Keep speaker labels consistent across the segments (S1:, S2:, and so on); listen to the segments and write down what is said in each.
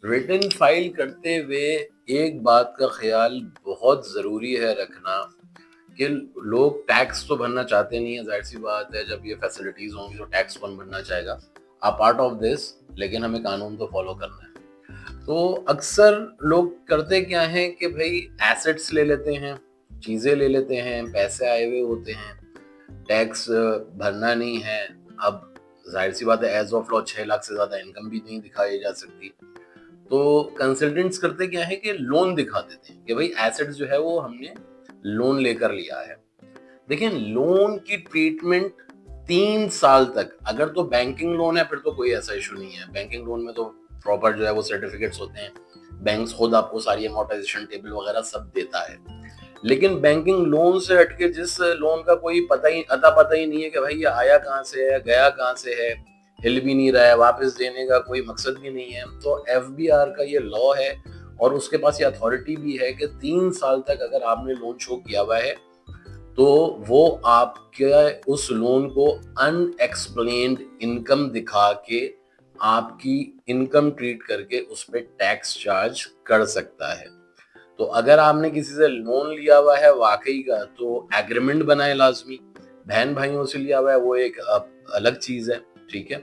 S1: Return file करते हुए एक बात का ख्याल बहुत ज़रूरी है रखना कि लोग टैक्स तो भरना चाहते नहीं है, ज़ाहिर सी बात है। जब ये फैसिलिटीज़ होंगी तो टैक्स कौन भरना चाहेगा। पार्ट ऑफ दिस, लेकिन हमें कानून तो फॉलो करना है। तो अक्सर लोग करते क्या हैं कि भाई एसेट्स ले लेते हैं, चीज़ें ले लेते हैं, पैसे आए हुए होते हैं, टैक्स भरना नहीं है। अब ज़ाहिर सी बात है, एज़ ऑफ लॉ 6 लाख से ज़्यादा इनकम भी नहीं दिखाई जा सकती। तो कंसल्टेंट्स करते क्या है कि लोन दिखा देते हैं कि भाई एसेट्स जो है वो हमने लोन लेकर लिया है। देखिए, लोन की ट्रीटमेंट 3 साल तक, अगर तो बैंकिंग लोन है फिर तो कोई ऐसा इशू नहीं है। बैंकिंग लोन में तो प्रॉपर जो है वो सर्टिफिकेट्स होते हैं, बैंक्स खुद आपको सारी अमोर्टाइजेशन टेबल वगैरह सब देता है। लेकिन बैंकिंग लोन से हटके जिस लोन का कोई अता पता ही नहीं है कि भाई ये आया कहाँ से है, गया कहाँ से है, हिल भी नहीं रहा है, वापस देने का कोई मकसद भी नहीं है, तो एफबीआर का ये लॉ है और उसके पास ये अथॉरिटी भी है कि 3 साल तक अगर आपने लोन शो किया हुआ है तो वो आपके उस लोन को अनएक्सप्लेन्ड इनकम दिखा के आपकी इनकम ट्रीट करके उस पर टैक्स चार्ज कर सकता है। तो अगर आपने किसी से लोन लिया हुआ है वाकई का, तो एग्रीमेंट बनाए लाजमी। बहन भाइयों से लिया हुआ है वो एक अलग चीज है, ठीक है।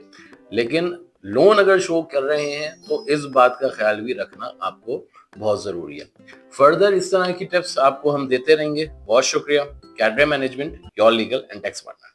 S1: लेकिन लोन अगर शो कर रहे हैं तो इस बात का ख्याल भी रखना आपको बहुत जरूरी है। फर्दर इस तरह की टिप्स आपको हम देते रहेंगे। बहुत शुक्रिया। Cadre management, your legal and tax partner.